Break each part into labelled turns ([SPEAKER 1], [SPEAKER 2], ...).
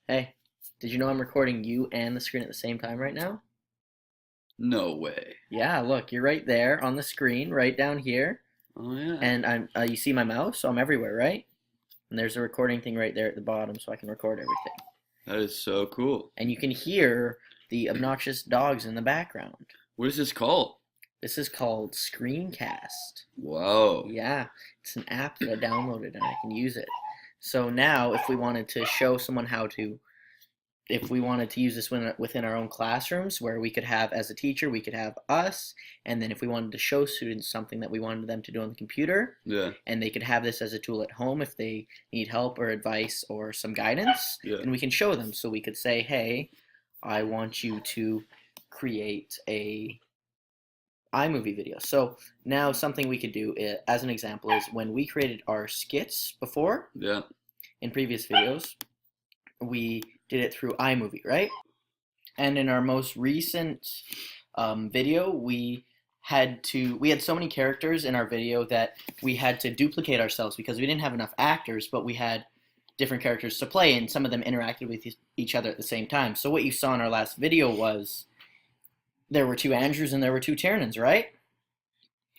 [SPEAKER 1] Hey, did you know I'm recording you and the screen at the same time right now?
[SPEAKER 2] No way.
[SPEAKER 1] Yeah, look, you're right there on the screen, right down here,
[SPEAKER 2] Oh yeah.
[SPEAKER 1] and you see my mouse, so I'm everywhere, right? And there's a recording thing right there at the bottom, so I can record everything.
[SPEAKER 2] That is so cool.
[SPEAKER 1] And you can hear the obnoxious dogs in the background.
[SPEAKER 2] What is this called?
[SPEAKER 1] This is called Screencast.
[SPEAKER 2] Whoa.
[SPEAKER 1] Yeah, it's an app that I downloaded and I can use it. So now, if we wanted to show someone how to if we wanted to use this within our own classrooms, where we could have, as a teacher, we could have us, and then if we wanted to show students something that we wanted them to do on the computer,
[SPEAKER 2] Yeah.
[SPEAKER 1] and they could have this as a tool at home if they need help or advice or some guidance,
[SPEAKER 2] Yeah.
[SPEAKER 1] and we can show them. So we could say, hey, I want you to create a iMovie video. So now something we could do, as an example, is when we created our skits before
[SPEAKER 2] Yeah.
[SPEAKER 1] in previous videos, we did it through iMovie, right? And in our most recent video, we had so many characters in our video that we had to duplicate ourselves because we didn't have enough actors, but we had different characters to play, and some of them interacted with each other at the same time. So what you saw in our last video was there were two Andrews and there were two Tiernans, right?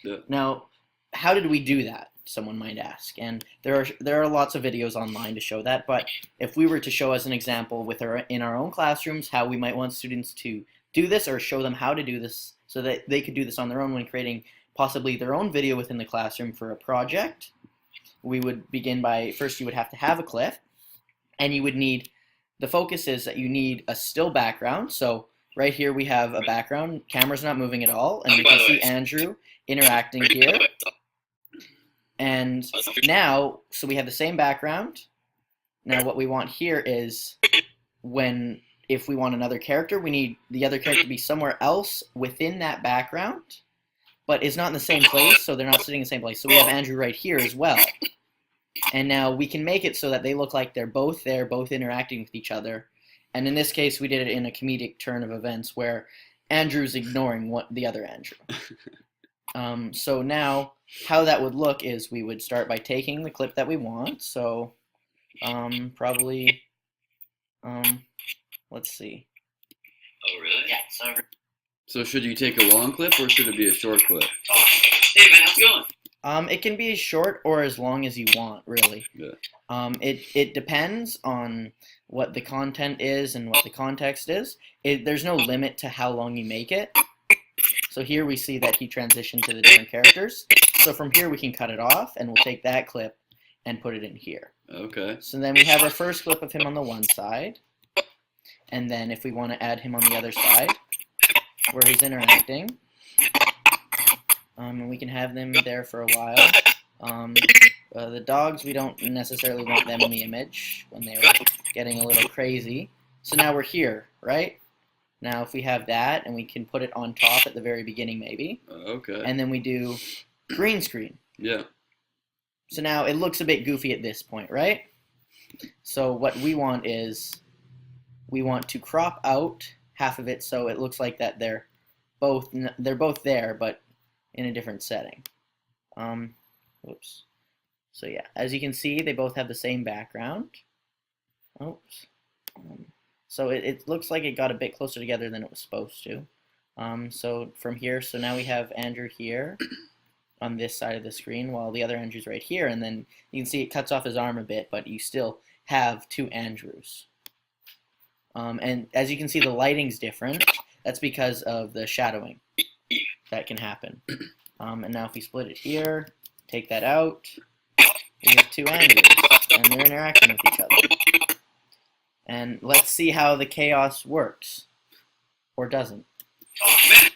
[SPEAKER 2] Yeah.
[SPEAKER 1] Now, how did we do that? Someone might ask, and there are lots of videos online to show that. But if we were to show as an example in our own classrooms how we might want students to do this, or show them how to do this so that they could do this on their own when creating possibly their own video within the classroom for a project, we would begin by first you would have to have a clip, and you would need the focus is that you need a still background. So right here we have a background, camera's not moving at all, and we can see Andrew interacting here. And now, so we have the same background. Now what we want here is if we want another character, we need the other character to be somewhere else within that background, but is not in the same place, so they're not sitting in the same place. So we have Andrew right here as well. And now we can make it so that they look like they're both there, both interacting with each other. And in this case, we did it in a comedic turn of events where Andrew's ignoring the other Andrew. So now, how that would look is we would start by taking the clip that we want. So, probably, let's see.
[SPEAKER 3] Oh, really? Yeah.
[SPEAKER 2] So should you take a long clip or should it be a short clip?
[SPEAKER 3] Oh, hey man, how's it going?
[SPEAKER 1] It can be as short or as long as you want, really.
[SPEAKER 2] Yeah.
[SPEAKER 1] It depends on what the content is and what the context is. There's no limit to how long you make it. So here we see that he transitioned to the different characters. So from here we can cut it off, and we'll take that clip and put it in here.
[SPEAKER 2] Okay.
[SPEAKER 1] So then we have our first clip of him on the one side, and then if we want to add him on the other side, where he's interacting, and we can have them there for a while. The dogs, we don't necessarily want them in the image when they were getting a little crazy. So now we're here, right? Now if we have that, and we can put it on top at the very beginning maybe.
[SPEAKER 2] Okay.
[SPEAKER 1] And then we do green screen.
[SPEAKER 2] Yeah.
[SPEAKER 1] So now it looks a bit goofy at this point, right? So what we want is we want to crop out half of it so it looks like that they're both there, but in a different setting. Oops. So yeah, as you can see, they both have the same background. Oops. So it looks like it got a bit closer together than it was supposed to. So from here, so now we have Andrew here on this side of the screen, while the other Andrew's right here, and then you can see it cuts off his arm a bit, but you still have two Andrews. And as you can see, the lighting's different. That's because of the shadowing that can happen. And now if we split it here, take that out, we have two Andrews, and they're interacting with each other. And let's see how the chaos works, or doesn't.
[SPEAKER 3] Oh, man.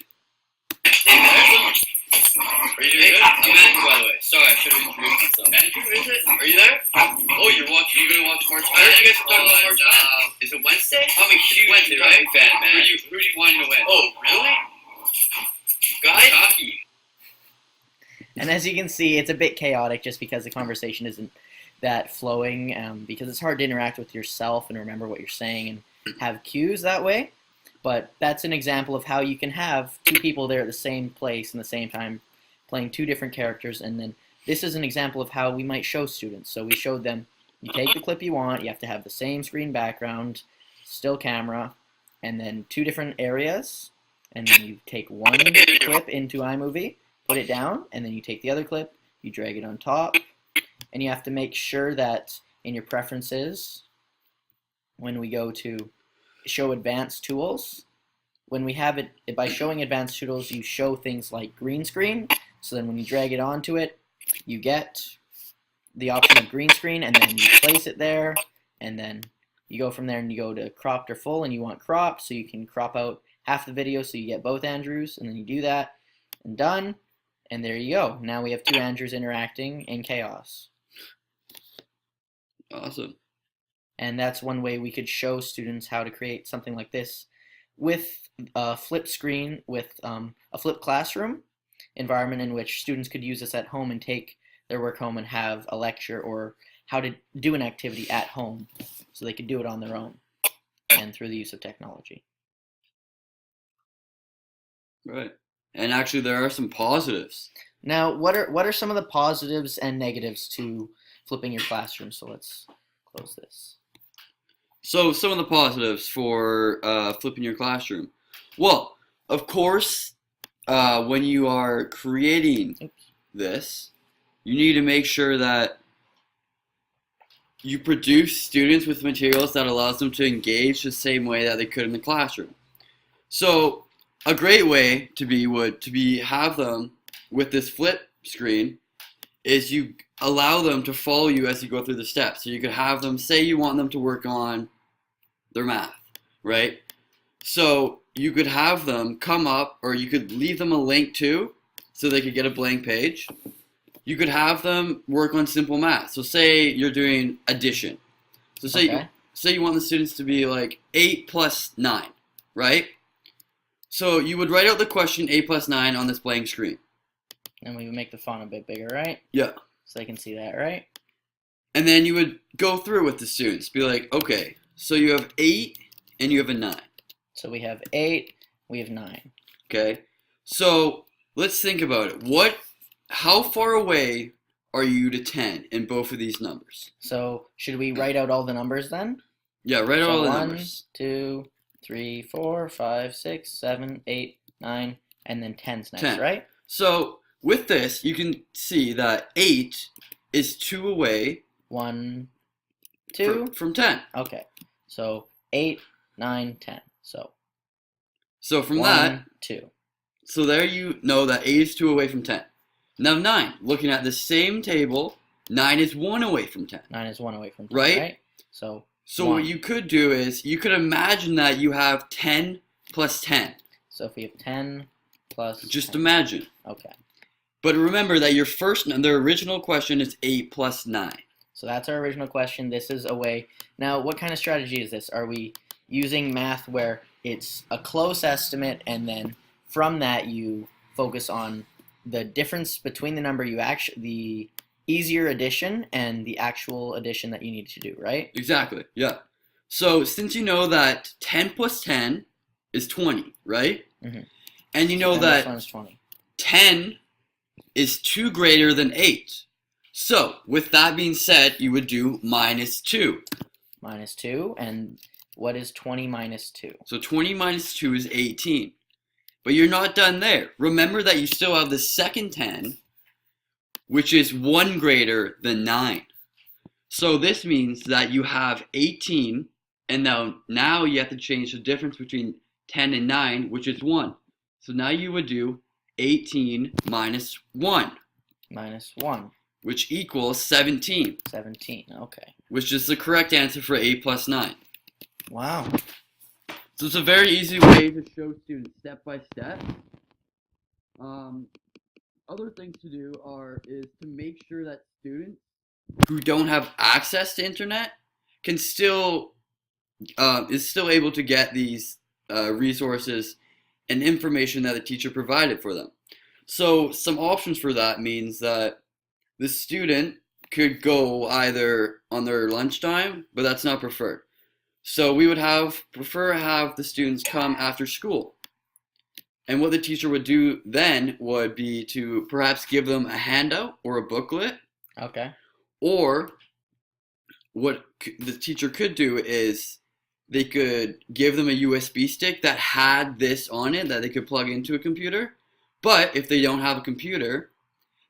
[SPEAKER 3] Hey, man, how's it going? Are you doing good? I'm Andrew, by the way. Sorry, I should have introduced myself. Andrew, is it? Are you there? Oh, you're gonna watch March Madness? I heard you guys are talking about March Madness. Is it Wednesday? I'm a huge Wednesday, right? Fan, man. Who do you want to win? Oh, really? Guys? Hockey.
[SPEAKER 1] And as you can see, it's a bit chaotic just because the conversation isn't that flowing, because it's hard to interact with yourself and remember what you're saying and have cues that way. But that's an example of how you can have two people there at the same place and the same time playing two different characters. And then this is an example of how we might show students. So we showed them you take the clip you want. You have to have the same screen background, still camera, and then 2 different areas. And then you take one clip into iMovie, put it down, and then you take the other clip, you drag it on top, and you have to make sure that in your preferences, when we go to show advanced tools, when we have it, by showing advanced tools, you show things like green screen. So then when you drag it onto it, you get the option of green screen, and then you place it there, and then you go from there and you go to cropped or full, and you want cropped, so you can crop out half the video so you get both Andrews, and then you do that, and done, and there you go. Now we have 2 Andrews interacting in chaos.
[SPEAKER 2] Awesome.
[SPEAKER 1] And that's one way we could show students how to create something like this with a flip screen, with a flipped classroom environment in which students could use this at home and take their work home and have a lecture or how to do an activity at home, so they could do it on their own and through the use of technology.
[SPEAKER 2] Right. And actually, there are some positives.
[SPEAKER 1] Now, what are some of the positives and negatives to flipping your classroom? So let's close this.
[SPEAKER 2] So some of the positives for flipping your classroom. Well, of course, when you are creating this, you need to make sure that you produce students with materials that allows them to engage the same way that they could in the classroom. So a great way to be have them with this flip screen is you allow them to follow you as you go through the steps. So you could have them, say you want them to work on their math, right? So you could have them come up, or you could leave them a link too, so they could get a blank page. You could have them work on simple math. So say you're doing addition. So say you want the students to be like 8 plus 9, right? So you would write out the question 8 plus 9 on this blank screen.
[SPEAKER 1] And we would make the font a bit bigger, right?
[SPEAKER 2] Yeah.
[SPEAKER 1] So they can see that, right?
[SPEAKER 2] And then you would go through with the students. Be like, okay, so you have 8 and you have a 9.
[SPEAKER 1] So we have 8, we have 9.
[SPEAKER 2] Okay. So let's think about it. How far away are you to 10 in both of these numbers?
[SPEAKER 1] So should we write out all the numbers then?
[SPEAKER 2] Yeah, write out all the numbers.
[SPEAKER 1] 1, 2, 3, 4, 5, 6, 7, 8, 9, and then 10's next,
[SPEAKER 2] 10.
[SPEAKER 1] right?
[SPEAKER 2] So with this, you can see that 8 is 2 away.
[SPEAKER 1] 1, 2?
[SPEAKER 2] From 10.
[SPEAKER 1] Okay. So 8, 9, 10.
[SPEAKER 2] So from
[SPEAKER 1] 1,
[SPEAKER 2] that,
[SPEAKER 1] 2.
[SPEAKER 2] So there you know that 8 is 2 away from 10. Now 9, looking at the same table, 9 is 1 away from 10.
[SPEAKER 1] 9 is 1 away from 10,
[SPEAKER 2] right?
[SPEAKER 1] right? So
[SPEAKER 2] what you could do is, you could imagine that you have 10 plus 10.
[SPEAKER 1] So if we have 10 plus
[SPEAKER 2] Just
[SPEAKER 1] 10.
[SPEAKER 2] imagine.
[SPEAKER 1] Okay.
[SPEAKER 2] But remember that the original question is 8 plus 9.
[SPEAKER 1] So that's our original question. This is a way. Now, what kind of strategy is this? Are we using math where it's a close estimate, and then from that you focus on the difference between the number the easier addition and the actual addition that you need to do, right?
[SPEAKER 2] Exactly, yeah. So since you know that 10 plus 10 is 20, right?
[SPEAKER 1] Mm-hmm.
[SPEAKER 2] And you know
[SPEAKER 1] and
[SPEAKER 2] that
[SPEAKER 1] this one's 20.
[SPEAKER 2] 10 is 2 greater than 8. So with that being said, you would do minus 2.
[SPEAKER 1] Minus 2, and what is 20 minus 2?
[SPEAKER 2] So 20 minus 2 is 18. But you're not done there. Remember that you still have the second 10, which is 1 greater than 9. So this means that you have 18, and now you have to change the difference between 10 and 9, which is 1. So now you would do 18 minus 1.
[SPEAKER 1] Minus 1.
[SPEAKER 2] Which equals 17.
[SPEAKER 1] 17, okay.
[SPEAKER 2] Which is the correct answer for 8 plus 9.
[SPEAKER 1] Wow.
[SPEAKER 2] So it's a very easy way to show students step by step. Other things to do is to make sure that students who don't have access to internet is still able to get these resources and information that the teacher provided for them. So some options for that means that the student could go either on their lunchtime, but that's not preferred. So we would prefer to have the students come after school. And what the teacher would do then would be to perhaps give them a handout or a booklet.
[SPEAKER 1] Okay.
[SPEAKER 2] Or the teacher could do is they could give them a USB stick that had this on it that they could plug into a computer. But if they don't have a computer,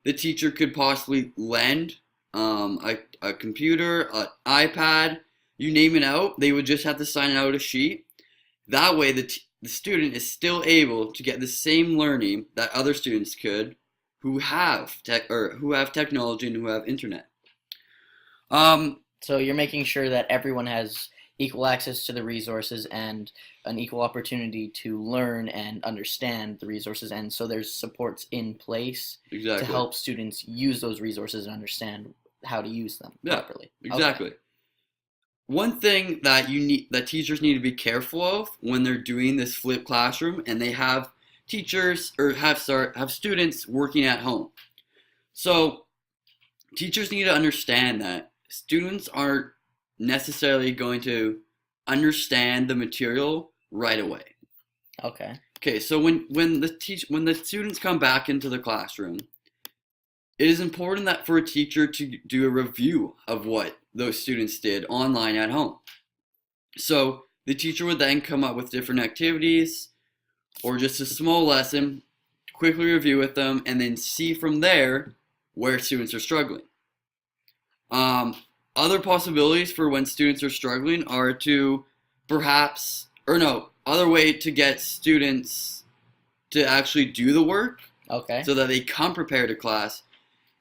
[SPEAKER 2] the teacher could possibly lend a computer, an iPad, you name it out. They would just have to sign out a sheet. That way, the student is still able to get the same learning that other students could who have technology and who have internet.
[SPEAKER 1] So you're making sure that everyone has equal access to the resources and an equal opportunity to learn and understand the resources, and so there's supports in place
[SPEAKER 2] Exactly.
[SPEAKER 1] to help students use those resources and understand how to use them properly.
[SPEAKER 2] Exactly.
[SPEAKER 1] Okay.
[SPEAKER 2] One thing that teachers need to be careful of when they're doing this flipped classroom and they have teachers or have students working at home. So teachers need to understand that students aren't necessarily going to understand the material right away.
[SPEAKER 1] Okay.
[SPEAKER 2] Okay, so when the students come back into the classroom, it is important that for a teacher to do a review of what those students did online at home. So the teacher would then come up with different activities or just a small lesson, quickly review with them, and then see from there where students are struggling. Other possibilities for when students are struggling are to other way to get students to actually do the work
[SPEAKER 1] Okay.
[SPEAKER 2] so that they come prepared to class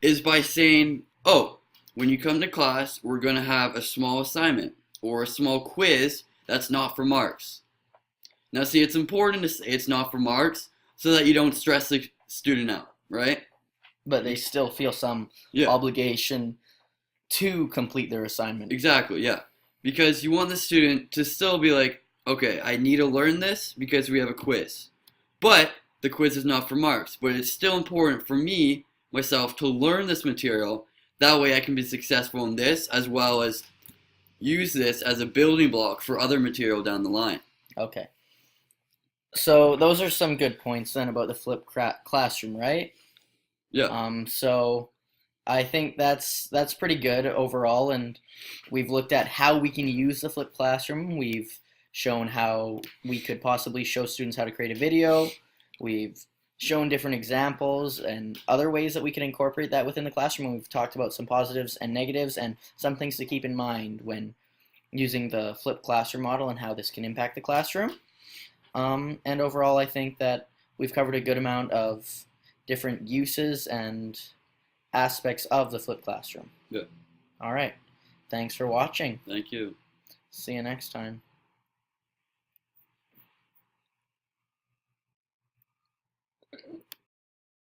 [SPEAKER 2] is by saying, oh, when you come to class, we're going to have a small assignment or a small quiz that's not for marks. Now, see, it's important to say it's not for marks so that you don't stress the student out, right?
[SPEAKER 1] But they still feel some obligation to complete their assignment.
[SPEAKER 2] Exactly, yeah. Because you want the student to still be like, okay, I need to learn this because we have a quiz. But the quiz is not for marks. But it's still important for me, myself, to learn this material. That way I can be successful in this as well as use this as a building block for other material down the line.
[SPEAKER 1] Okay. So those are some good points then about the flipped classroom, right?
[SPEAKER 2] Yeah.
[SPEAKER 1] So I think that's pretty good overall, and we've looked at how we can use the flipped classroom. We've shown how we could possibly show students how to create a video. We've shown different examples and other ways that we can incorporate that within the classroom. We've talked about some positives and negatives and some things to keep in mind when using the flipped classroom model and how this can impact the classroom. And overall, I think that we've covered a good amount of different uses and aspects of the flipped classroom.
[SPEAKER 2] Yeah.
[SPEAKER 1] All right. Thanks for watching.
[SPEAKER 2] Thank you.
[SPEAKER 1] See you next time.